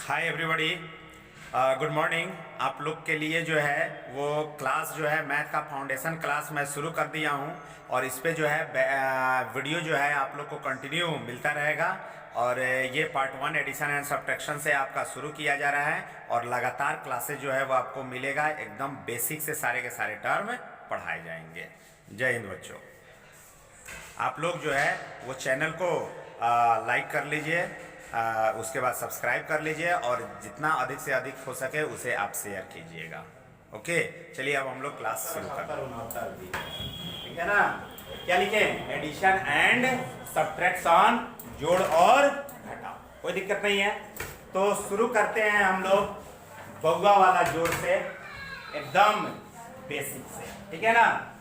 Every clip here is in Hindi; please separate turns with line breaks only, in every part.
Hi everybody, good morning. आप लोग के लिए जो है वो क्लास जो है मैथ का फाउंडेशन क्लास मैं शुरू कर दिया हूँ और इस पे जो है वीडियो जो है आप लोग को कंटिन्यू मिलता रहेगा। और ये पार्ट 1 एडिशन एंड सब्ट्रैक्शन से आपका शुरू किया जा रहा है और लगातार क्लासेज जो है वो आपको मिलेगा। एकदम बेसिक से सारे के सारे टर्म पढ़ाए जाएंगे। जय हिंद बच्चों। आप लोग जो है वो चैनल को लाइक कर लीजिए, उसके बाद सब्सक्राइब कर लीजिए और जितना अधिक से अधिक हो सके उसे आप शेयर कीजिएगा। ओके, चलिए अब हम लोग क्लास शुरू करते हैं। ठीक है ना। क्या लिखे? एडिशन एंड सब्ट्रैक्शन, जोड़ और घटाव। कोई दिक्कत नहीं है तो शुरू करते हैं हम लोग बउआ वाला जोड़ से, एकदम बेसिक से। ठीक है ना।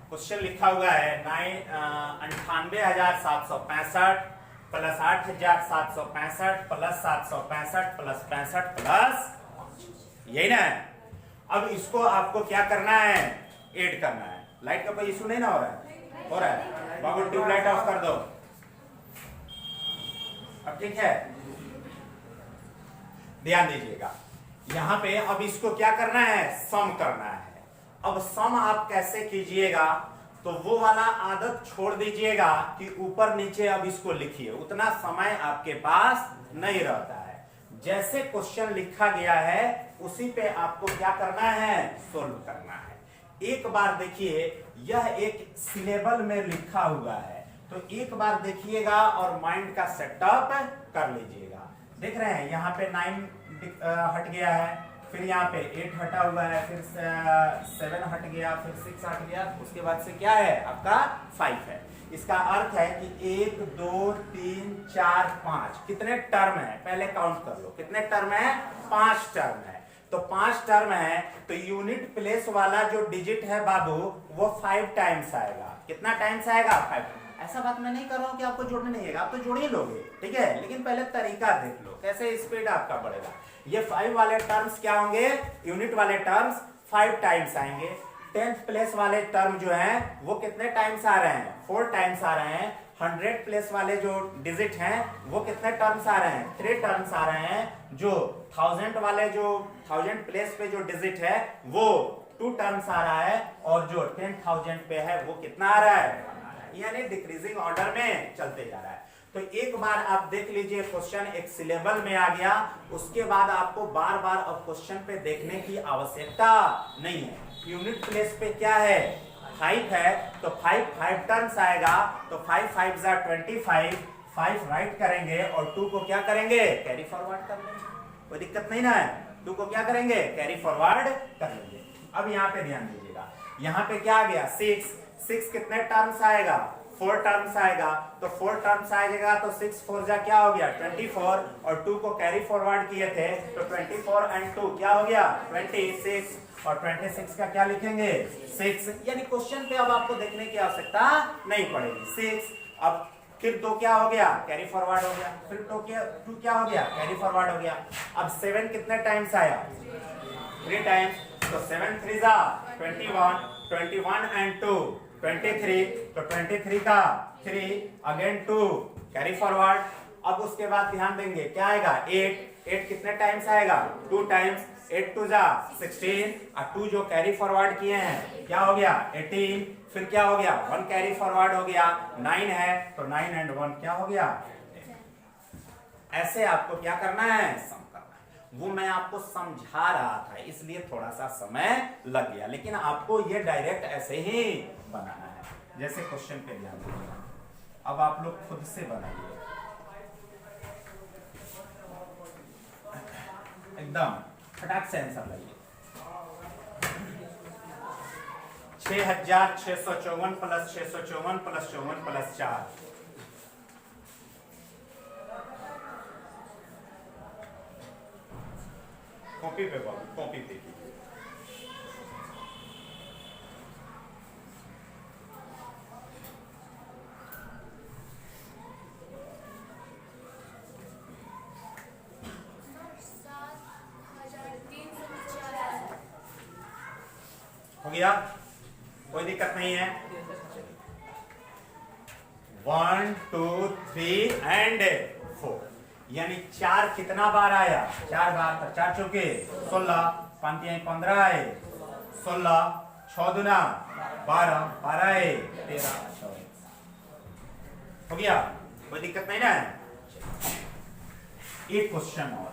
क्वेश्चन लिखा हुआ है 98,765 प्लस 8,765 प्लस 765 प्लस 65 प्लस, यही ना है। अब इसको आपको क्या करना है? ऐड करना है। लाइट का कोई इशू नहीं ना हो रहा है? हो रहा है। बाबू ट्यूबलाइट ऑफ कर दो। अब ठीक है, ध्यान दीजिएगा। यहां पे अब इसको क्या करना है? सम करना है। अब सम आप कैसे कीजिएगा? तो वो वाला आदत छोड़ दीजिएगा कि ऊपर नीचे अब इसको लिखिए, उतना समय आपके पास नहीं रहता है। जैसे क्वेश्चन लिखा गया है उसी पे आपको क्या करना है? सोल्व करना है। एक बार देखिए, यह एक सिलेबल में लिखा हुआ है तो एक बार देखिएगा और माइंड का सेटअप कर लीजिएगा। देख रहे हैं यहाँ पे 9 हट गया है, फिर यहाँ पे 8 हटा हुआ है, फिर 7 हट गया, फिर 6 हट गया, उसके बाद से क्या है? आपका 5 है। इसका अर्थ है कि 1 2 3 4 5 कितने टर्म है? पहले काउंट कर लो, कितने टर्म है? 5 टर्म है। तो 5 टर्म है तो यूनिट प्लेस वाला जो डिजिट है बाबू वो 5 टाइम्स आएगा। कितना टाइम्स आएगा? 5। ऐसा बात मैं नहीं कर रहा हूं कि आपको जोड़ने नहीं आएगा, आप तो जोड़ ही लोगे, ठीक है। लेकिन पहले तरीका देख लो कैसे स्पीड आपका बढ़ेगा। ये 5 वाले टर्म्स क्या होंगे? यूनिट वाले टर्म्स 5 टाइम्स आएंगे। 10th प्लेस वाले टर्म जो हैं वो कितने टाइम्स आ रहे हैं? 4 टाइम्स आ रहे हैं। 100 प्लेस वाले जो डिजिट हैं वो कितने टर्म्स आ रहे हैं? 3 टर्म्स आ रहे हैं। जो 1000 वाले जो 1000 प्लेस पे जो डिजिट है वो 2 टर्म्स आ रहा है और जो 10,000 पे है वो कितना आ रहा है? यानी डिक्रीजिंग ऑर्डर में चलते जा रहा है। तो एक बार आप देख लीजिए, क्वेश्चन एक सिलेबल में आ गया, उसके बाद आपको बार बार अब क्वेश्चन पे देखने की आवश्यकता नहीं है। यूनिट प्लेस पे क्या है? 5 है तो 5 टर्म्स आएगा तो 5 5 जा 25, 5 राइट करेंगे और 2 को क्या करेंगे? कैरी फॉरवर्ड कर लेंगे। कोई दिक्कत नहीं ना है। 2 को क्या करेंगे? कैरी फॉरवर्ड कर लेंगे। अब यहाँ पे ध्यान दीजिएगा, यहाँ पे क्या आ गया? 6 कितने टर्म्स आएगा? 4 टर्म्स आएगा। तो 4 टर्म्स आएगा तो 6 4 जा क्या हो गया? 24 और 2 को कैरी फॉरवर्ड किए थे तो 24 एंड 2 क्या हो गया? 26 और 26 का क्या लिखेंगे? 6। यानी क्वेश्चन पे अब आपको देखने की आवश्यकता नहीं पड़ेगी। 6, अब फिर 2 क्या हो गया? कैरी फॉरवर्ड हो गया। फिर 2 क्या हो गया? कैरी फॉरवर्ड हो गया। अब 7 कितने टाइम्स आया? 3 टाइम्स। तो 7 3 जा 21, 21 एंड 2 23, तो 23 का 3 अगेन 2 कैरी फॉरवर्ड। अब उसके बाद ध्यान देंगे क्या आएगा? 8 कितने टाइम्स आएगा? 2 टाइम्स। 8 2 जा 16 और 2 जो कैरी फॉरवर्ड किए हैं क्या हो गया? 18। फिर क्या हो गया? 1 कैरी फॉरवर्ड हो गया। 9 है तो 9 एंड 1 क्या हो गया? ऐसे आपको क्या करना है? सम करना है। वो मैं आपको समझा रहा था इसलिए थोड़ा सा समय लग गया, लेकिन आपको ये डायरेक्ट ऐसे ही बनाना है। जैसे क्वेश्चन पे ध्यान दीजिए, अब आप लोग खुद से बनाइए एकदम फटाक से आंसर लाइए। 6,654 प्लस 654 प्लस 54 प्लस 4, कॉपी पे बाबू, कॉपी पे कीजिए। गया, कोई दिक्कत नहीं है। 1 2 3 एंड 4, यानी 4 कितना बार आया, 4 बार, तो 4 चौके 16, 5 15 आए, 16, 6 दूना 12, 12 आए 13, 24 हो गया, कोई दिक्कत नहीं ना। एक क्वेश्चन और,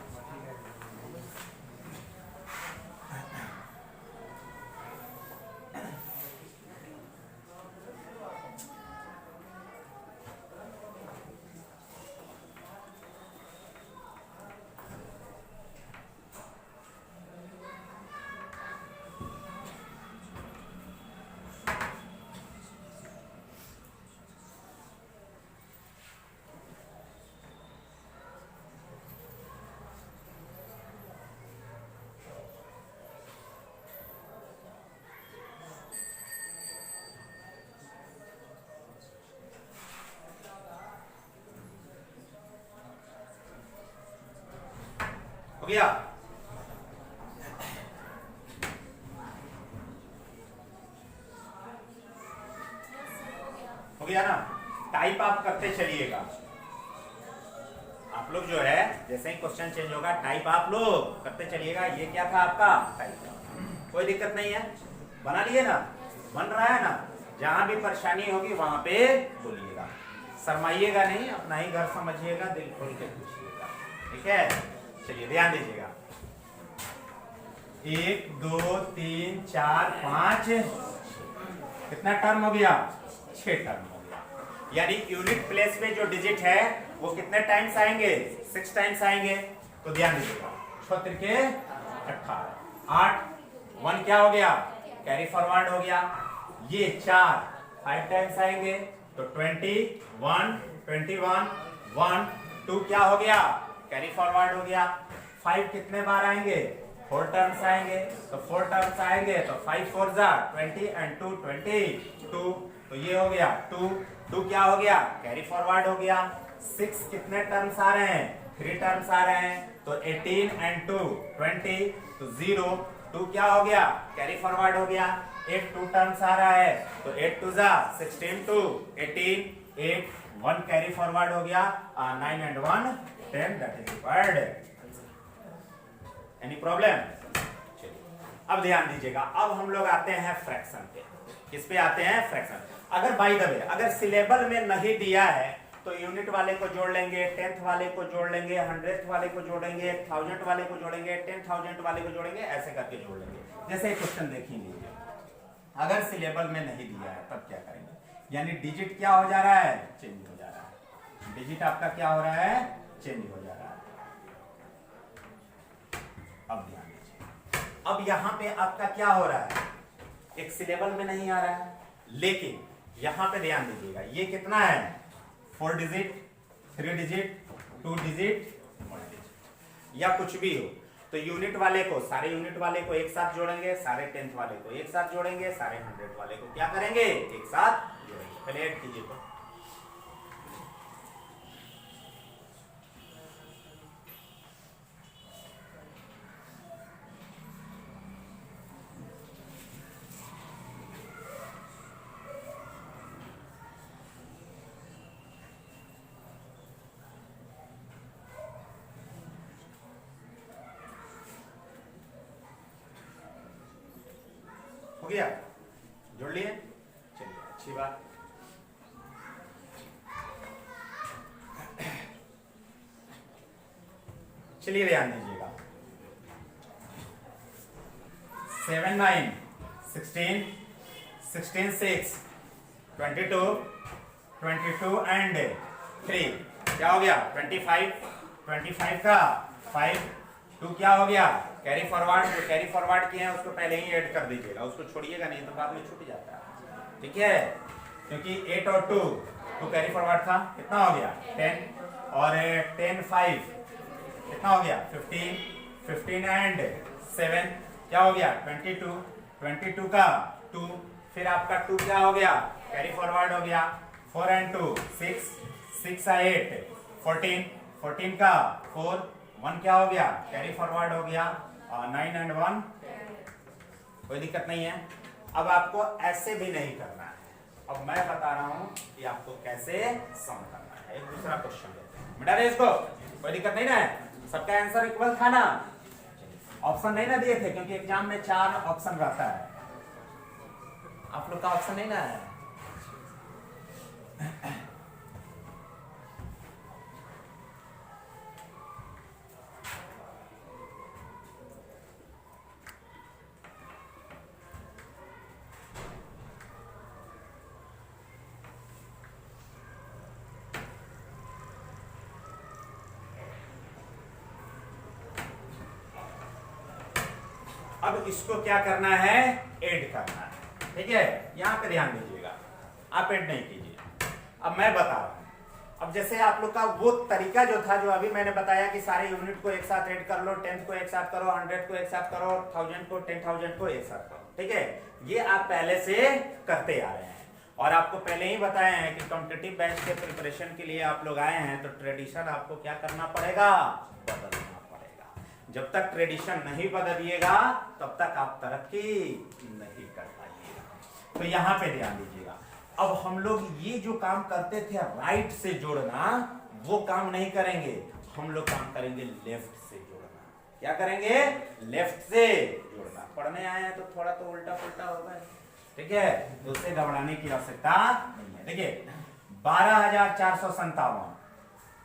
हो गया, हो गया ना। टाइप आप करते चलिएगा, आप लोग जो है जैसे ही क्वेश्चन चेंज होगा टाइप आप लोग करते चलिएगा। ये क्या था आपका टाइप, कोई दिक्कत नहीं है, बना लिए ना, बन रहा है ना। जहां भी परेशानी होगी वहां पे बोलिएगा, शर्माइएगा नहीं, अपना ही घर समझिएगा, दिल खोल के पूछिएगा, ठीक है। चलिए ध्यान दीजिएगा, 1 2 3 4 5, कितना टर्म हो गया, 6 टर्म हो गया। यानी यूनिट प्लेस में जो डिजिट है वो कितने टाइम्स आएंगे, 6 टाइम्स आएंगे। तो ध्यान दीजिएगा, 6 तिरके 18, 8, 1 क्या हो गया, कैरी फॉरवर्ड हो गया। ये 4 5 टाइम्स आएंगे, तो 21 21 1 2 क्या हो गया, कैरी फॉरवर्ड हो गया। 5 कितने बार आएंगे, 4 टर्म्स आएंगे, तो 4 टर्म्स आएंगे तो 5 4 जा 20 एंड 2 22, तो ये हो गया 2 क्या हो गया, कैरी फॉरवर्ड हो गया। 6 कितने टर्म्स आ रहे हैं, 3 टर्म्स आ रहे हैं, तो 18 एंड 2 20, तो 0, 2 क्या हो गया, कैरी फॉरवर्ड हो गया। 8 2 टर्म्स आ रहा है, तो 8 2 जा 16 2 18, 8 1 कैरी फॉरवर्ड हो गया, 9 and 1 10, that is required. Any problem? चलिए अब ध्यान दीजिएगा, अब हम लोग आते हैं फ्रैक्शन पे। किस पे आते हैं, फ्रैक्शन। अगर बाय द वे अगर सिलेबल में नहीं दिया है तो यूनिट वाले को जोड़ लेंगे, 10th वाले को जोड़ लेंगे, 100th वाले को जोड़ेंगे, 1000 वाले को जोड़ेंगे, 10,000 वाले को जोड़ेंगे, ऐसे करके जोड़ लेंगे। जैसे क्वेश्चन देख लीजिए, अगर सिलेबल में नहीं दिया है तब क्या करेंगे, यानी डिजिट क्या हो जा रहा है, चेंज हो जा रहा है। डिजिट आपका क्या हो रहा है, चेंज हो जा रहा है। अब ध्यान दीजिए, अब यहां पे आपका क्या हो रहा है, एक सिलेबल में नहीं आ रहा है, लेकिन यहां पे ध्यान दीजिएगा, ये कितना है, 4 डिजिट, 3 डिजिट, 2 डिजिट, 1 डिजिट, या कुछ भी हो। तो यूनिट वाले को, सारे यूनिट वाले को एक साथ जोड़ेंगे, सारे 10th वाले को एक साथ जोड़ेंगे, सारे 100 वाले को क्या करेंगे, एक साथ जोड़ेंगे। पहले ऐड कीजिए तो हो गया, जोड़ लिए, चलिए अच्छी बात। चलिए ध्यान दीजिएगा, 7 9 16 16 6 22 22 एंड 3 क्या हो गया, 25 25 का 5 2 क्या हो गया, कैरी फॉरवर्ड। जो कैरी फॉरवर्ड किए हैं उसको पहले ही ऐड कर दीजिएगा, उसको छोड़िएगा नहीं तो बाद में छूट जाता है, ठीक है। क्योंकि 8 और 2 कैरी फॉरवर्ड था, कितना हो गया 10, और 10 5 कितना हो गया 15 15 एंड 7 क्या हो गया 22 22 का 2, फिर आपका 2 क्या हो गया, कैरी फॉरवर्ड हो गया। 4 एंड 2 6 6 8 14 14 का 4 1 क्या हो गया, कैरी फॉरवर्ड हो गया। 9 एंड 1 कोई दिक्कत नहीं है, अब आपको ऐसे भी नहीं करना है, अब मैं बता रहा हूं कि आपको कैसे सम करना है। एक दूसरा क्वेश्चन लेते हैं, मिटा दे इसको, कोई दिक्कत नहीं ना है, सबका आंसर इक्वल था ना, ऑप्शन नहीं ना दिए थे क्योंकि एग्जाम में 4 ऑप्शन रहता है, आप लोग का ऑप्शन नहीं ना है। अब इसको क्या करना है, ऐड करना है, ठीक है, यहां पे ध्यान दीजिएगा, आप ऐड नहीं कीजिए। अब मैं बता रहा हूं, अब जैसे आप लोग का वो तरीका जो था, जो अभी मैंने बताया कि सारे यूनिट को एक साथ ऐड कर लो, 10 को एक साथ करो, 100 को एक साथ करो, 1000 को 10,000 को एक साथ करो, ठीक है, ये आप पहले से करते आ रहे हैं और आपको पहले ही बताए हैं कि कॉम्पिटिटिव बैच के प्रिपरेशन के लिए आप लोग आए हैं तो ट्रेडिशन आपको क्या करना पड़ेगा, बदलना पड़ेगा। जब तक ट्रेडिशन नहीं बदलिएगा तब तक आप तरक्की नहीं कर पाइएगा। तो यहां पे ध्यान दीजिएगा, अब हम लोग ये जो काम करते थे राइट से जोड़ना, वो काम नहीं करेंगे, हम लोग काम करेंगे लेफ्ट से जोड़ना। क्या करेंगे, लेफ्ट से जोड़ना। पढ़ने आए हैं तो थोड़ा तो उल्टा पुल्टा होगा, ठीक है, तो उससे घबराने की आवश्यकता नहीं है। देखिए 12,457,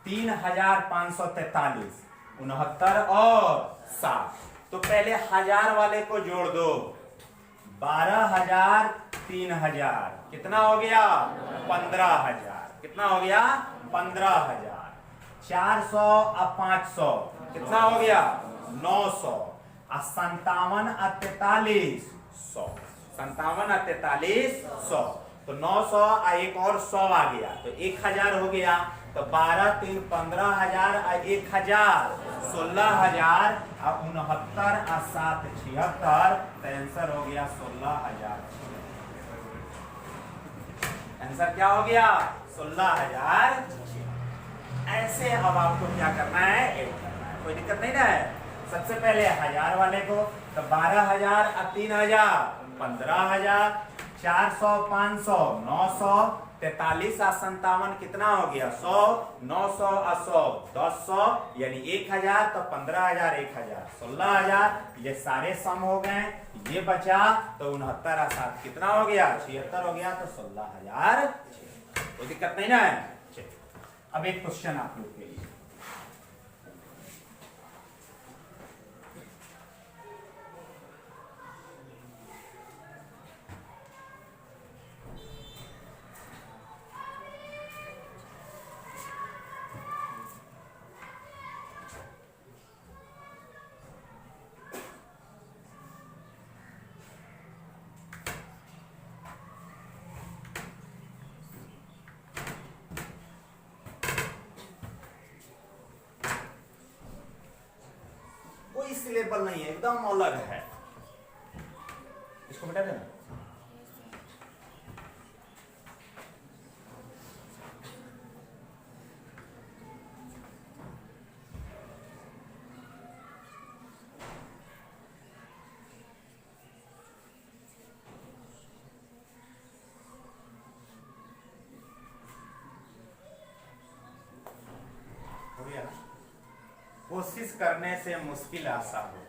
3,543, 69 और 7, तो पहले 1000 वाले को जोड़ दो, 12,000 3,000 कितना हो गया, 15,000, कितना हो गया, 15,000, 400 और 500 कितना हो गया, 900, और 57 और 43 100, 57 और 43 100, तो 900 और एक और 100 आ गया तो 1000 हो गया, तो 12 3 15,000 और 1000 16,000 और 69 और 7 76, तो आंसर हो गया 16,000। आंसर क्या हो गया, 16,000। ऐसे अब आपको क्या करना है, ऐड करना है, कोई दिक्कत नहीं ना है। सबसे पहले 1000 वाले को, तो 12,000 और 3,000 15,000, 400 500 900, 43 और 57 कितना हो गया, 100, 900 और 100 1000, यानी 1000, तो 15,000 1000 16,000, ये सारे सम हो गए। ये बचा तो 69 और 7 कितना हो गया, 76 हो गया, तो 16,000। कोई दिक्कत नहीं ना है। अब एक क्वेश्चन आप लोग के लिए, कोई सिलेबल नहीं है, एकदम अलग है, इसको मिटा देना। कोशिश करने से मुश्किल आसान होती है।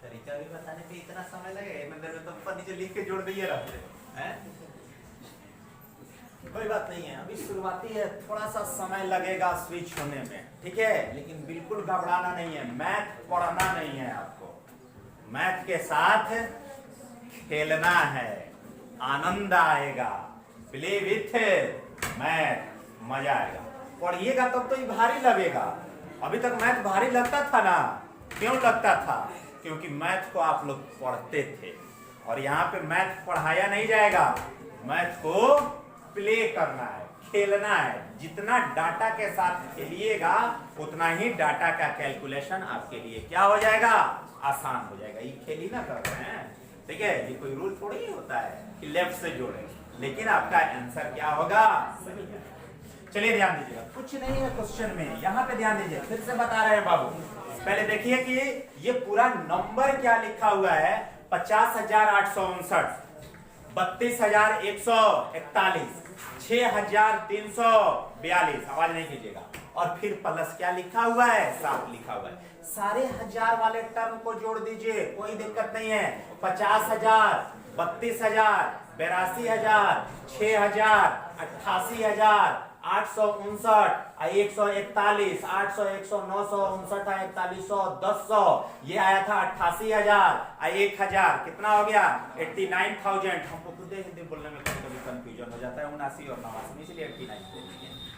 तरीका भी बताने पे इतना समय लगेगा, मतलब तो ऊपर नीचे लिख के जोड़ दिए रहते हैं। कोई बात नहीं है, अभी शुरुआती है, थोड़ा सा समय लगेगा स्विच होने में, ठीक है, लेकिन बिल्कुल घबराना नहीं है। मैथ पढ़ना नहीं है आपको, मैथ के साथ खेलना है, आनंद आएगा, प्ले विथ मैथ, मजा आएगा। पढ़िएगा तब तो ये भारी लगेगा, अभी तक मैथ भारी लगता था ना, क्यों लगता था? क्योंकि मैथ को आप लोग पढ़ते थे और यहाँ पे मैथ पढ़ाया नहीं जाएगा, मैथ को प्ले करना है, खेलना है। जितना डाटा के साथ खेलिएगा उतना ही डाटा का कैलकुलेशन आपके लिए क्या हो जाएगा, आसान हो जाएगा। ये खेली ना कर रहे हैं, ठीक है, ये कोई रूल थोड़ी होता है कि लेफ्ट से जोड़े, लेकिन आपका आंसर क्या होगा, सही है। चलिए ध्यान दीजिएगा, कुछ नहीं है क्वेश्चन में, यहाँ पे ध्यान दीजिए, फिर से बता रहे हैं बाबू। पहले देखिए कि ये पूरा नंबर क्या लिखा हुआ है, 50,859, 32,141, 6,342, आवाज नहीं कीजिएगा, और फिर प्लस क्या लिखा हुआ है, 7 लिखा हुआ है। सारे हजार वाले टर्म को जोड़ दीजिए, कोई दिक्कत नहीं है। 50,000, 32,000, 82,000, 6,000, 88,000, 859, 141, 800, 100, 900, 59, 4100, 1000, ये आया था 88,000, 1,000 कितना हो गया, 89,000। हमको खुद हिंदी बोलने में कभी कभी कंफ्यूजन हो जाता है, 79 और 89, इसलिए 89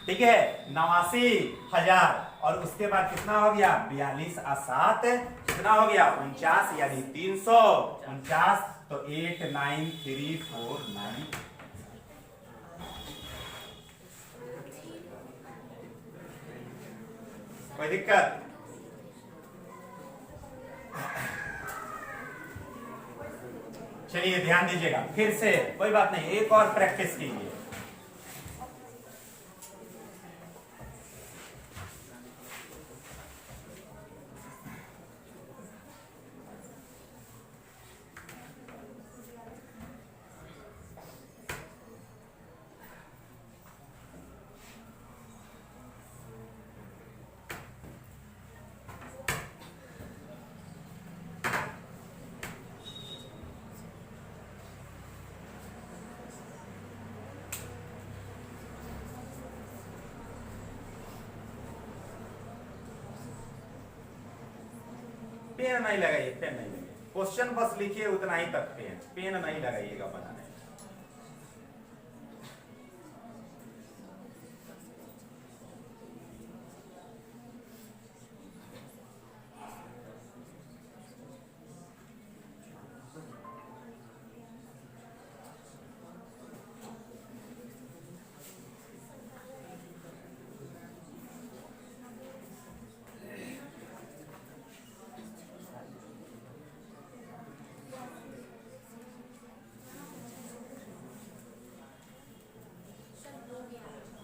ठीक है, 89,000। और उसके बाद कितना हो गया, 42 और 7 कितना हो गया, 49, यानी 349, तो 89349। कोई दिक्कत? चलिए ध्यान दीजिएगा, फिर से कोई बात नहीं, एक और प्रैक्टिस कीजिए। पेन नहीं लगाइए, पेन नहीं लगाइए, क्वेश्चन बस लिखिए उतना ही तक, पेन नहीं लगाइएगा बनाने।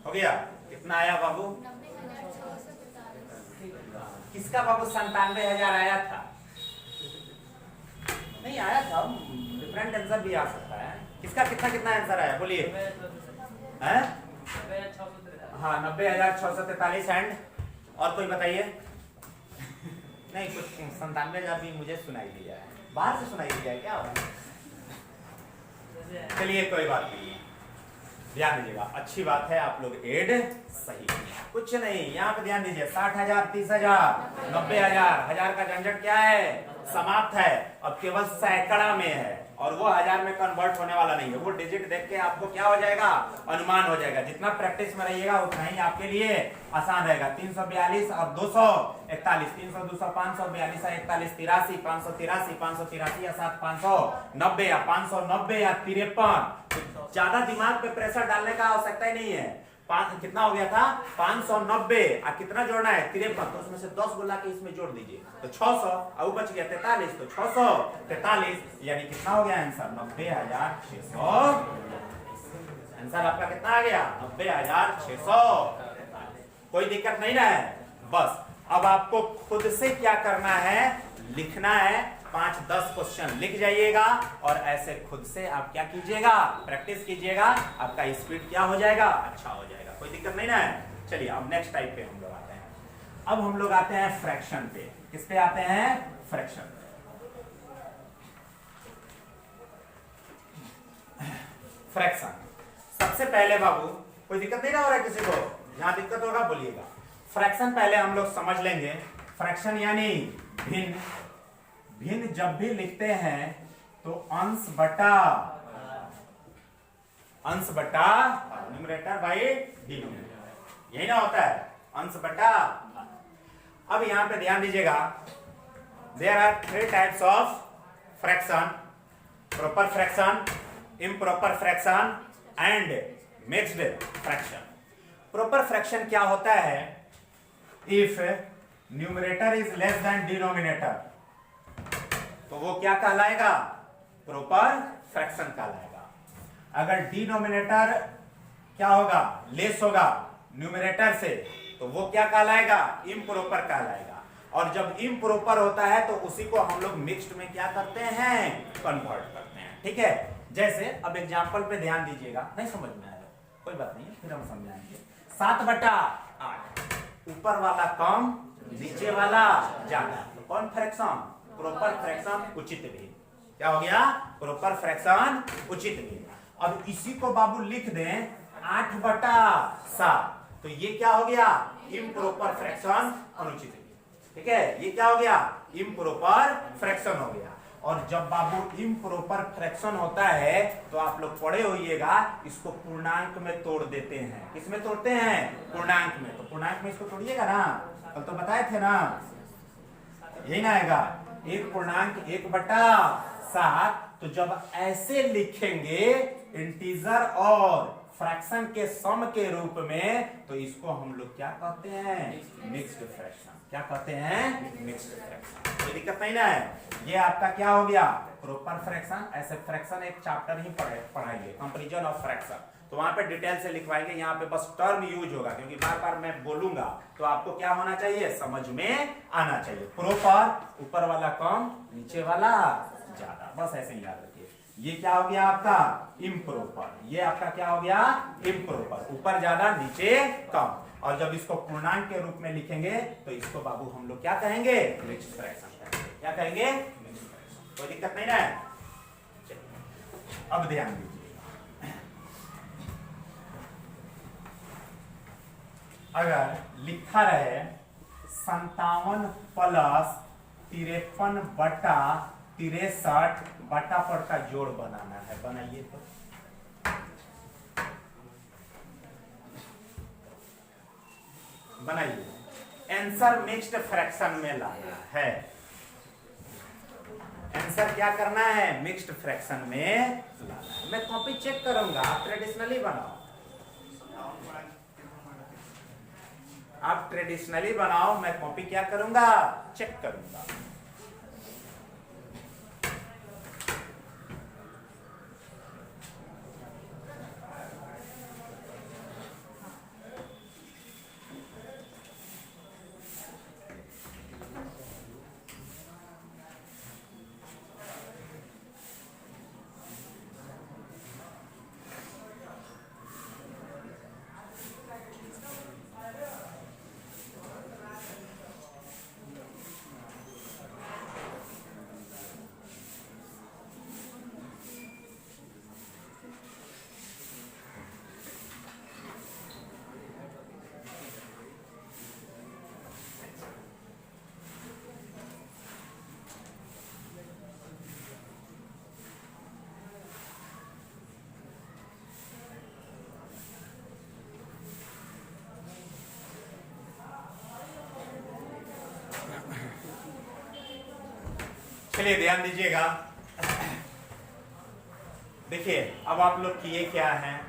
हो गया? कितना आया बाबू? किसका बाबू 97,000 आया था? नहीं आया था, डिफरेंट आंसर भी आ सकता है। किसका कितना कितना आंसर आया, बोलिए। हाँ, 90,643। एंड और कोई बताइए? नहीं, कुछ 97,000 भी मुझे सुनाई दिया है, बाहर से सुनाई दिया है क्या? चलिए कोई बात नहीं, ध्यान दीजिएगा, अच्छी बात है, आप लोग एड सही। कुछ नहीं, यहाँ पे ध्यान दीजिए, 60,000, 30,000, 90,000, 1000 का झंझट क्या है, समाप्त है। अब केवल सैकड़ा में है और वो 1000 में कन्वर्ट होने वाला नहीं है। वो डिजिट देख के आपको क्या हो जाएगा, अनुमान हो जाएगा। जितना प्रैक्टिस में रहिएगा उतना ही आपके लिए आसान रहेगा। 342 और 241, 300, 200, 500, 42, 41, 83, 583, 583 या 7, 590 या 590 या 53। ज्यादा दिमाग पे प्रेशर डालने का आवश्यकता ही नहीं है। कितना हो गया था, 590, और कितना जोड़ना है, 53, तो उसमें से 10 गुना के इसमें जोड़ दीजिए तो 600, और बच गया 43, तो 643, यानी कितना हो गया आंसर, 90,600। आंसर आपका कितना आ गया, 90,600। कोई दिक्कत नहीं ना है। बस अब आपको खुद से क्या करना है, लिखना है। 5-10 क्वेश्चन लिख जाइएगा और ऐसे खुद से आप क्या कीजिएगा, प्रैक्टिस कीजिएगा। आपका स्पीड क्या हो जाएगा, अच्छा हो जाएगा। कोई दिक्कत नहीं ना है। चलिए अब नेक्स्ट टाइप पे हम लोग आते हैं। अब हम लोग आते हैं फ्रैक्शन पे। किस पे आते हैं, फ्रैक्शन। फ्रैक्शन सबसे पहले बाबू, कोई दिक्कत नहीं ना हो रहा है किसी को, जहां दिक्कत होगा बोलिएगा। फ्रैक्शन पहले हम लोग समझ लेंगे। फ्रैक्शन यानी भिन्न। भिन्न जब भी लिखते हैं तो अंश बटा न्यूमरेटर बाई डिनोमिनेटर, यही ना होता है, अंश बटा। अब यहां पे ध्यान दीजिएगा, there are three types of fraction, proper fraction, improper fraction and mixed fraction. Proper fraction क्या होता है? If numerator is less than denominator तो वो क्या कहलाएगा? प्रॉपर फ्रैक्शन कहलाएगा। अगर डिनोमिनेटर क्या होगा? लेस होगा न्यूमरेटर से तो वो क्या कहलाएगा? इम्प्रॉपर कहलाएगा। और जब इम्प्रॉपर होता है तो उसी को हम लोग मिक्स्ड में क्या करते हैं? कन्वर्ट करते हैं। ठीक है, जैसे अब एग्जांपल पे ध्यान दीजिएगा, नहीं समझ में आया कोई बात नहीं, फिर हम समझाएंगे। 7/8, ऊपर वाला कम, नीचे वाला ज्यादा, तो कौन फ्रैक्शन? प्रॉपर फ्रैक्शन उचित भी। क्या हो गया? प्रॉपर फ्रैक्शन उचित भी। अब इसी को बाबू लिख दें 8/7, तो ये क्या हो गया? इम्प्रॉपर फ्रैक्शन अनुचित भी। ठीक है, ये क्या हो गया? इम्प्रॉपर फ्रैक्शन हो गया। और जब बाबू इम्प्रॉपर फ्रैक्शन होता है तो आप लोग पढ़े होइएगा, इसको पूर्णांक में तोड़ देते हैं। किस में तोड़ते हैं? पूर्णांक में। तो पूर्णांक में इसको तोड़िएगा ना, कल तो बताए थे ना, यही ना आएगा 1/1/7। तो जब ऐसे लिखेंगे इंटीजर और फ्रैक्शन के सम के रूप में, तो इसको हम लोग क्या कहते हैं? Mixed fraction. क्या कहते हैं? Mixed fraction. कोई दिक्कत नहीं ना है। ये आपका क्या हो गया? Proper fraction. ऐसे फ्रैक्शन एक चैप्टर ही पढ़ाएंगे, कंपैरिजन ऑफ फ्रैक्शन, तो वहां पे डिटेल से लिखवाएंगे। यहाँ पे बस टर्म यूज होगा, क्योंकि बार बार मैं बोलूंगा तो आपको क्या होना चाहिए? समझ में आना चाहिए। प्रॉपर, ऊपर वाला कम, नीचे वाला ज्यादा, बस ऐसे ही याद रखिए। ये क्या हो गया आपका? इम्प्रॉपर। ये आपका क्या हो गया? इम्प्रॉपर, ऊपर ज्यादा नीचे कम। और जब इसको पूर्णांक के रूप में लिखेंगे तो इसको बाबू हम लोग क्या कहेंगे? मिक्स्ड फ्रैक्शन कहेंगे। क्या कहेंगे? Mixed fraction. कोई दिक्कत नहीं ना है। अब ध्यान दीजिए, अगर लिखा रहे 57 + 53/63 बटा पर का जोड़ बनाना है, बनाइए। तो बनाइए, आंसर मिक्स्ड फ्रैक्शन में लाना है। आंसर क्या करना है? मिक्स्ड फ्रैक्शन में लाना है। मैं कॉपी चेक करूंगा, आप ट्रेडिशनली बनाओ, आप ट्रेडिशनली बनाओ, मैं कॉपी क्या करूंगा? चेक करूंगा। चलिए ध्यान दीजिएगा। देखिए अब आप लोग किए क्या है?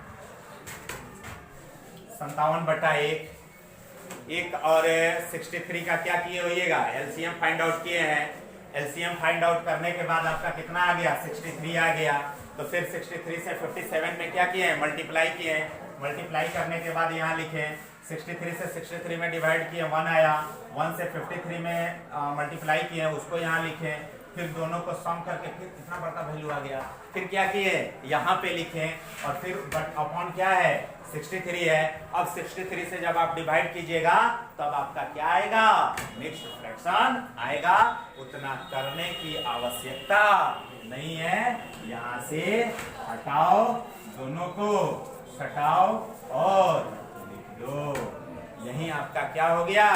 57/1 और 63 का क्या किए होइएगा? एलसीएम फाइंड आउट किए हैं। एलसीएम फाइंड आउट करने के बाद आपका कितना आ गया? 63 आ गया। तो फिर 63 से 57 में क्या किए हैं? मल्टीप्लाई किए हैं। मल्टीप्लाई करने के बाद यहाँ लिखे 63 से 63 में डिवाइड किए, 1 आया। 1 से 53 में मल्टीप्लाई किए, उसको यहाँ लिखे, फिर दोनों को सम करके फिर कितना बड़ा वैल्यू आ गया। फिर क्या किए? यहाँ पे लिखे और फिर अपॉन क्या है? 63 है। अब 63 से जब आप डिवाइड कीजिएगा तब आपका क्या आएगा? मिक्स्ड फ्रैक्शन आएगा। उतना करने की आवश्यकता नहीं है। यहाँ से हटाओ, दोनों को सटाओ और लिख दो। यही आपका क्या हो गया?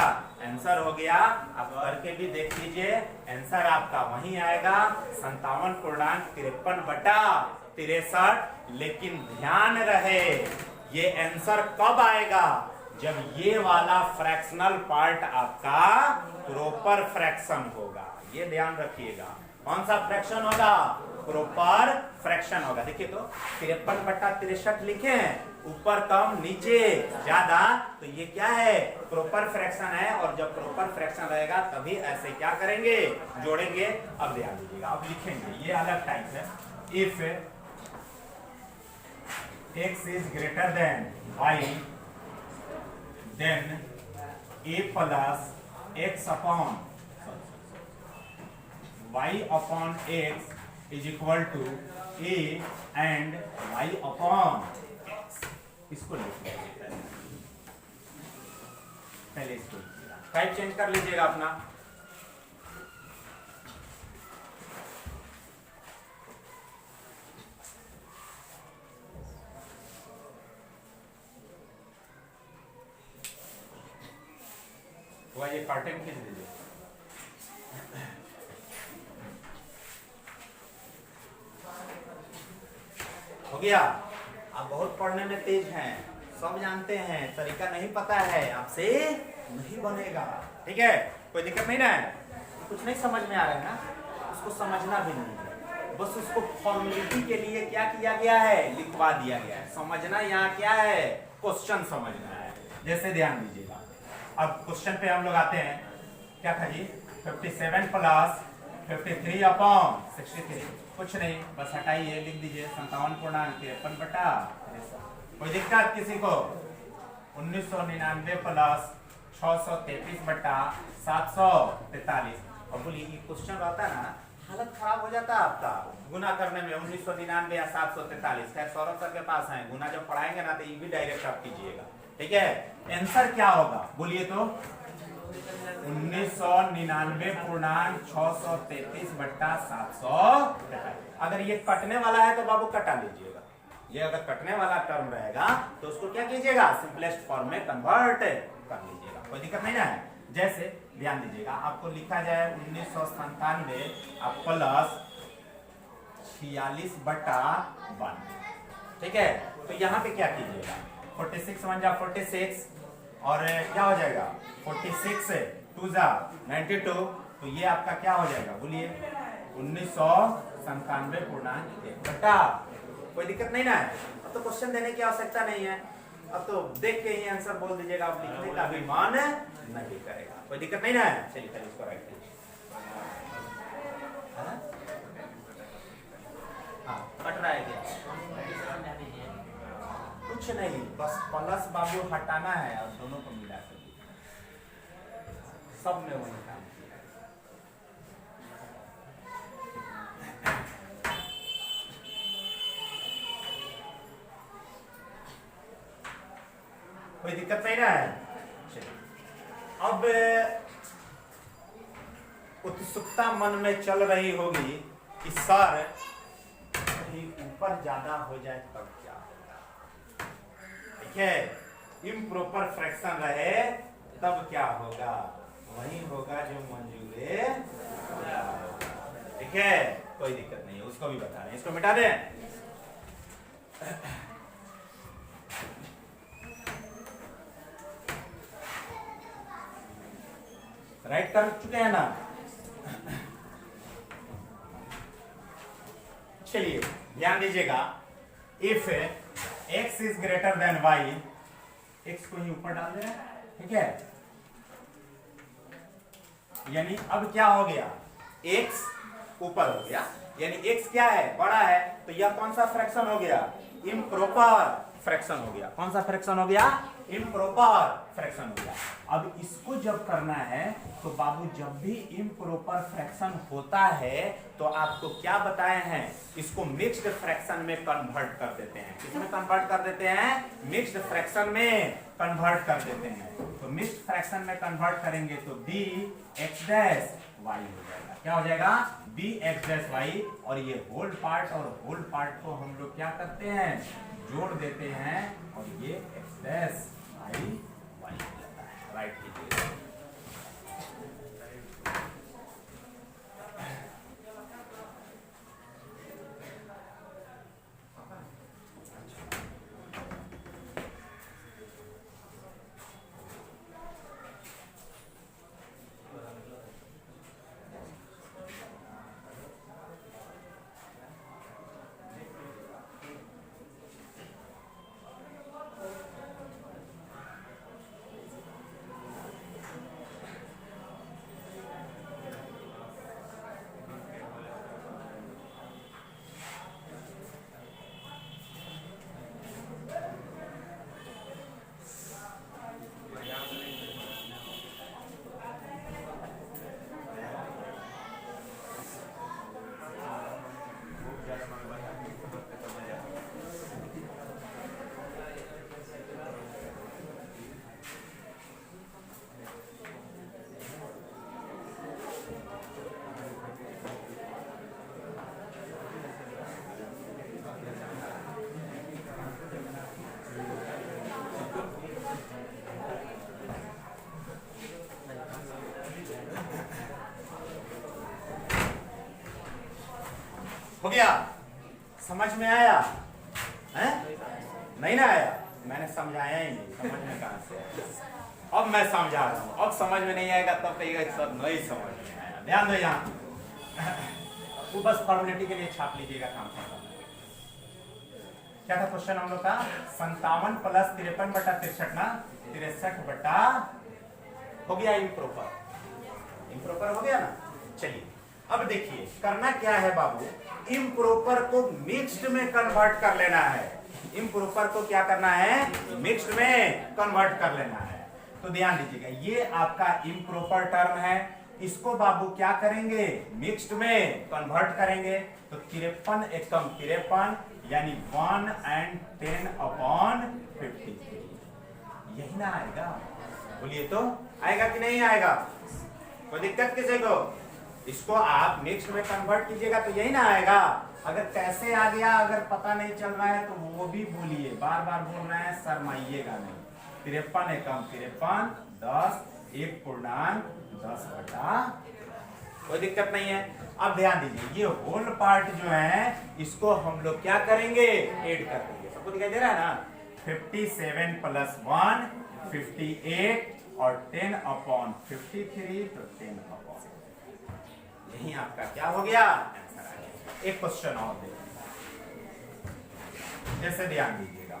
आंसर हो गया। आप करके भी देख लीजिए, आंसर आपका वही आएगा 57.53/63। लेकिन ध्यान रहे ये आंसर कब आएगा? जब ये वाला फ्रैक्शनल पार्ट आपका प्रॉपर फ्रैक्शन होगा। ये ध्यान रखिएगा। कौन सा फ्रैक्शन होगा? प्रॉपर फ्रैक्शन होगा। देखिए तो 53/63 लिखे हैं, ऊपर कम नीचे ज्यादा, तो ये क्या है? प्रॉपर फ्रैक्शन है। और जब प्रॉपर फ्रैक्शन रहेगा तभी ऐसे क्या करेंगे? जोड़ेंगे। अब ध्यान दीजिएगा, अब लिखेंगे, ये अलग टाइप है। If x is greater than y, then a plus x upon y upon x is equal to a and y upon x। इसको लिख लीजिए, पहले इसको टाइप चेंज कर लीजिएगा अपना। ये कर्टेन खींच दीजिए। हो गया। आप बहुत पढ़ने में तेज हैं, सब जानते हैं, तरीका नहीं पता है आपसे नहीं बनेगा। ठीक है, कोई दिक्कत नहीं ना है? कुछ नहीं समझ में आ रहा है ना, उसको समझना भी नहीं है, बस उसको फॉर्मेलिटी के लिए क्या किया गया है? लिखवा दिया गया है। समझना यहाँ क्या है? क्वेश्चन समझना है। जैसे ध्यान दीजिएगा, अब क्वेश्चन पे हम लोग आते हैं। क्या था जी? 57 प्लस 53 अपॉन 63। कुछ नहीं, बस हटाइए, लिख दीजिए 57.53/। कोई दिक्कत किसी को? 1999 प्लस 633/743। और बोलिए ये क्वेश्चन रहता है ना, हालत खराब हो जाता है आपका गुना करने में। 1999 या 743। खैर सौरभ सर के पास है, गुना जब पढ़ाएंगे ना तो ये भी डायरेक्ट आप कीजिएगा। ठीक है, आंसर क्या होगा बोलिए तो? 1999.633/743। अगर ये कटने वाला है तो बाबू कटा लीजिएगा। ये अगर कटने वाला टर्म रहेगा तो उसको क्या कीजिएगा? सिंपलेस्ट फॉर्म में कन्वर्ट कर लीजिएगा। कोई दिक्कत नहीं ना है? जैसे ध्यान दीजिएगा, आपको लिखा जाए 1997 प्लस 46/1। ठीक है, तो यहाँ पे क्या कीजिएगा? 46 1 जा 46 और क्या हो जाएगा? 46 2 जा 92। तो ये आपका क्या हो जाएगा बोलिए? 1997.1। कोई दिक्कत नहीं ना है? अब तो क्वेश्चन देने की आवश्यकता नहीं है, अब तो देख के ही आंसर बोल दीजिएगा। आप लिखने का भी मन नहीं करेगा। कोई दिक्कत नहीं ना है? चलिए पहले इसको राइट कीजिए। हाँ, कट रहा है क्या? कुछ नहीं, बस प्लस बाबू हटाना है और दोनों को मिला कर सब में वही काम किया। कोई दिक्कत नहीं ना है? अब उत्सुकता मन में चल रही होगी कि सर कहीं ऊपर ज्यादा हो जाए तब क्या? ठीक है, इम्प्रॉपर फ्रैक्शन रहे तब क्या होगा? वही होगा जो मंजूर है। ठीक है, कोई दिक्कत नहीं है, उसको भी बता रहे हैं। इसको मिटा दें। राइट कर चुके हैं ना? चलिए ध्यान दीजिएगा, if x is greater than y, x को ही ऊपर डाल दें। ठीक है, यानी अब क्या हो गया? x ऊपर हो गया, यानी x क्या है? बड़ा है। तो यह कौन सा फ्रैक्शन हो गया? इम्प्रॉपर फ्रैक्शन हो गया। कौन सा फ्रैक्शन हो गया? इम्प्रॉपर फ्रैक्शन हो गया। अब इसको जब करना है तो बाबू, जब भी इम्प्रॉपर फ्रैक्शन होता है तो आपको क्या बताए हैं? इसको मिक्स्ड फ्रैक्शन में कन्वर्ट कर देते हैं। किसमें कन्वर्ट कर देते हैं? मिक्स्ड फ्रैक्शन में कन्वर्ट कर देते हैं। तो मिक्स्ड फ्रैक्शन में कन्वर्ट करेंगे तो bx डैश y हो जाएगा। क्या हो जाएगा? bx dash y। और ये होल पार्ट और होल पार्ट को हम लोग क्या करते हैं? जोड़ देते हैं और ये x डैश y y हो जाता है। राइट कीजिए। हो गया? समझ में आया है? नहीं ना आया? मैंने समझाया ही नहीं, समझ में कहां से आया? अब मैं समझा रहा हूं। अब समझ में नहीं आएगा तब कहिएगा सब नहीं समझ में आया। ध्यान दो यहाँ वो बस फॉर्मेलिटी के लिए छाप लीजिएगा, काम खत्म। क्या था क्वेश्चन हम लोग का? 57 प्लस 53 बटा 63 ना, 63 बटा हो गया इम्प्रॉपर। इम्प्रॉपर हो गया ना। चलिए अब देखिए करना क्या है बाबू, इम्प्रॉपर को मिक्स्ड में कन्वर्ट कर लेना है। इम्प्रॉपर को क्या करना है? मिक्स्ड में कन्वर्ट कर लेना है। तो ध्यान दीजिएगा, ये आपका इम्प्रॉपर टर्म है, इसको बाबू क्या करेंगे? मिक्स्ड में कन्वर्ट करेंगे। तो 53 एकम 53 यानी 1 and 10 upon 53, यही ना आएगा? बोलिए तो आएगा कि नहीं आएगा? कोई दिक्कत किसी को? इसको आप मिक्स में कन्वर्ट कीजिएगा तो यही ना आएगा। अगर कैसे आ गया अगर पता नहीं चल रहा है तो वो भी बोलिए, बार बार बोल रहे हैं, शर्माइएगा नहीं। 53 एकम 53 10 1 पूर्णांक 10 बटा, कोई दिक्कत नहीं है। अब ध्यान दीजिए, ये होल पार्ट जो है इसको हम लोग क्या करेंगे? ऐड कर देंगे। सबको दिखाई दे रहा है ना? 57 प्लस 1 58 और 10 अपॉन 53 तो 10 अपॉन, यही आपका क्या हो गया? आंसर आ गया। एक क्वेश्चन और देखिए, जैसे ध्यान दीजिएगा,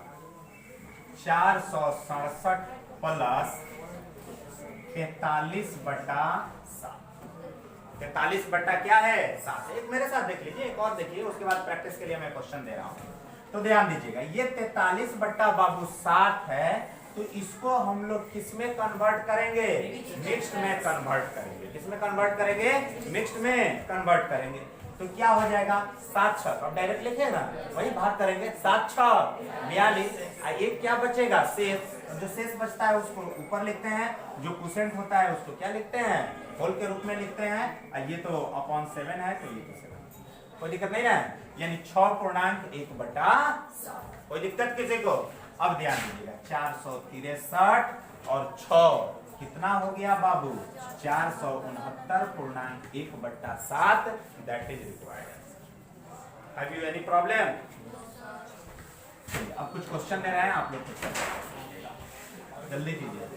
467 प्लस 43 बटा 7। 43 बटा क्या है? 7। एक मेरे साथ देख लीजिए, एक और देखिए, उसके बाद प्रैक्टिस के लिए मैं क्वेश्चन दे रहा हूं। तो ध्यान दीजिएगा, ये 43 बटा बाबू 7 है, तो इसको हम लोग किस में कन्वर्ट करेंगे? मिक्स्ड में कन्वर्ट करेंगे। किस में कन्वर्ट करेंगे? मिक्स्ड में कन्वर्ट करेंगे। तो क्या हो जाएगा? 7 6, अब डायरेक्ट लिखे ना, वही भाग करेंगे। 7 6 42, एक क्या बचेगा? शेष। जो शेष बचता है उसको ऊपर लिखते हैं, जो क्वोशिएंट होता है उसको क्या लिखते हैं? होल के रूप में लिखते हैं। ये तो अपॉन 7 है, तो ये तो 7, कोई दिक्कत नहीं है। यानी 6 पूर्णांक 1 बटा 7, कोई दिक्कत किसी को? अब ध्यान दीजिएगा, 463 और 6 कितना हो गया बाबू? 469 पूर्णांक 1 बटा 7, that is required. Have you any problem? अब कुछ क्वेश्चन दे रहे हैं, आप लोग कुछ जल्दी कीजिए।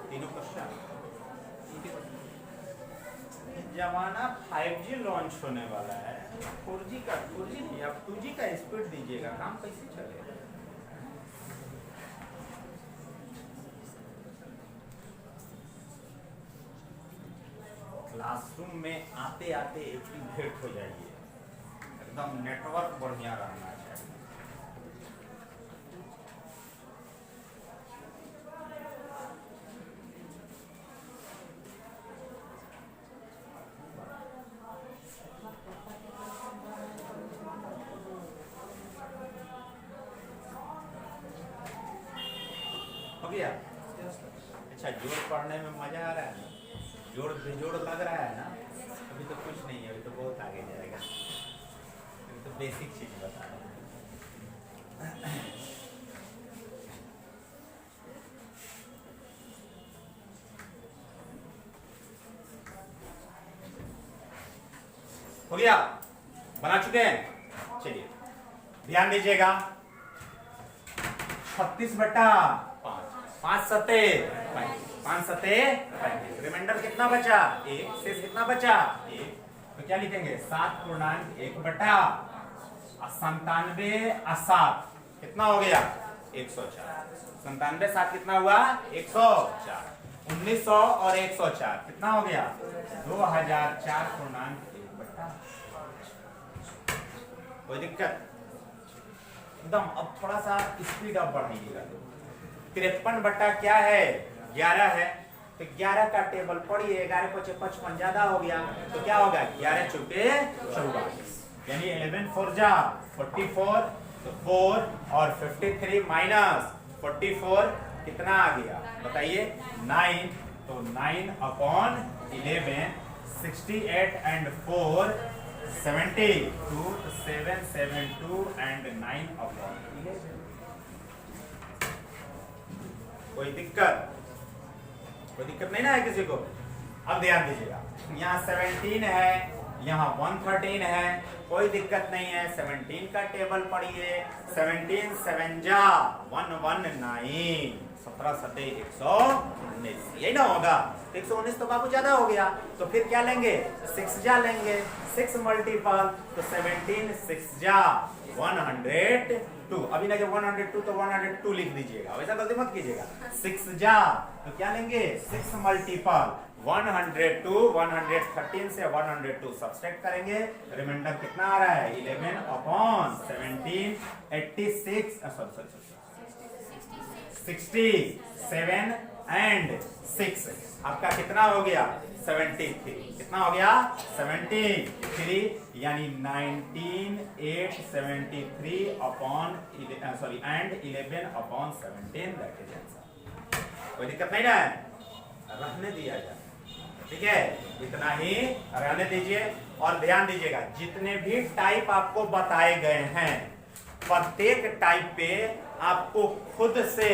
तीनों क्वेश्चन। जमाना 5G लॉन्च होने वाला है, 4G नहीं, अब 2G का स्पीड दीजिएगा, काम कैसे चलेगा? क्लासरूम में आते आते एक्टिवेट हो जाइए, एकदम नेटवर्क बढ़िया रहना चाहिए। हो गया? अच्छा, जोड़ पढ़ने में मजा आ रहा है ना? जोड़ बेजोड़ लग रहा है ना? अभी तो कुछ नहीं है, अभी तो बहुत आगे जाएगा। अभी तो बेसिक चीज बता रहा हूँ। हो गया? बना चुके हैं? चलिए ध्यान दीजिएगा, 36/5, 5 सते 5 सते 35। रिमाइंडर कितना बचा? 1 से कितना बचा? 1। तो क्या लिखेंगे? 7/1/97 कितना हो गया? 104। 97 कितना हुआ? 104। 1900 और 104 कितना हो गया? 2004/1। कोई दिक्कत? एकदम। अब थोड़ा सा स्पीड अप बढ़ाइएगा। 53 बटा क्या है? 11 है। तो 11 का टेबल पढ़िए। 11 × 55 ज्यादा हो गया तो क्या होगा? 11 × 44 यानी 11 4 जा 44। तो 4 और 53 माइनस 44 कितना आ गया बताइए? 9। तो 9/11 68 and 4 72। तो 772 and 9/11। कोई दिक्कत? कोई दिक्कत नहीं ना है किसी को? अब ध्यान दीजिएगा, यहाँ 17 है, यहाँ 113 है, कोई दिक्कत नहीं है। 17 का टेबल पढ़िए। 17 7 जा 119। 17 सते 119 यही ना होगा? 119 तो बाबू ज्यादा हो गया तो फिर क्या लेंगे? 6 जा लेंगे। 6 मल्टीपल तो 17 6 जा 102। अभी ना जब 102 तो 102 लिख दीजिएगा, वैसा गलती मत कीजिएगा। 6 जा तो क्या लेंगे? 6 मल्टीपल 102। 113 से 102 सब्सट्रैक्ट करेंगे। रिमाइंडर कितना आ रहा है? 11/17 86 67 and 6 आपका कितना हो गया? 73। कितना हो गया? 73 यानी 19873 and 11/17 दैट इज आंसर। कोई दिक्कत नहीं ना है? रहने दिया जाए, ठीक है? इतना ही रहने दीजिए। और ध्यान दीजिएगा, जितने भी टाइप आपको बताए गए हैं प्रत्येक टाइप पे आपको खुद से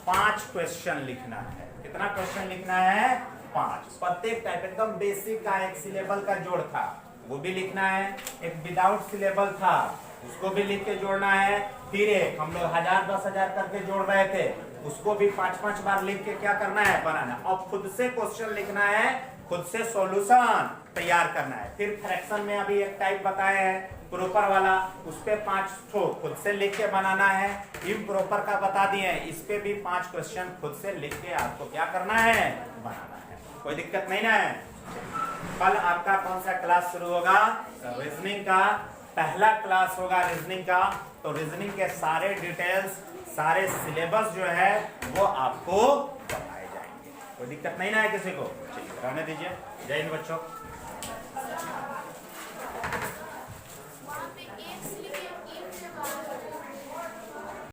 5 क्वेश्चन लिखना है। कितना क्वेश्चन लिखना है? 5। प्रत्येक टाइप एकदम बेसिक का एक सिलेबल का जोड़ था वो भी लिखना है, एक विदाउट सिलेबल था उसको भी लिख के जोड़ना है, फिर एक हम लोग 1000 10,000 करके जोड़ रहे थे उसको भी 5-5 बार लिख के क्या करना है? बनाना। और खुद से क्वेश्चन लिखना है, खुद से सॉल्यूशन तैयार करना है। फिर फ्रैक्शन में अभी एक टाइप बताए हैं प्रॉपर वाला, उस पे 5 ठो खुद से लिख के बनाना है। इम्प्रॉपर का बता दिए, इस पे भी 5 क्वेश्चन खुद से लिख के आपको क्या करना है? बनाना है। कोई दिक्कत नहीं ना है? कल आपका कौन सा क्लास शुरू होगा? रीजनिंग का पहला क्लास होगा रीजनिंग का। तो रीजनिंग के सारे डिटेल्स, सारे सिलेबस जो है वो आपको बताए जाएंगे। कोई दिक्कत नहीं ना है किसी को? रहने दीजिए। जय हिंद बच्चों।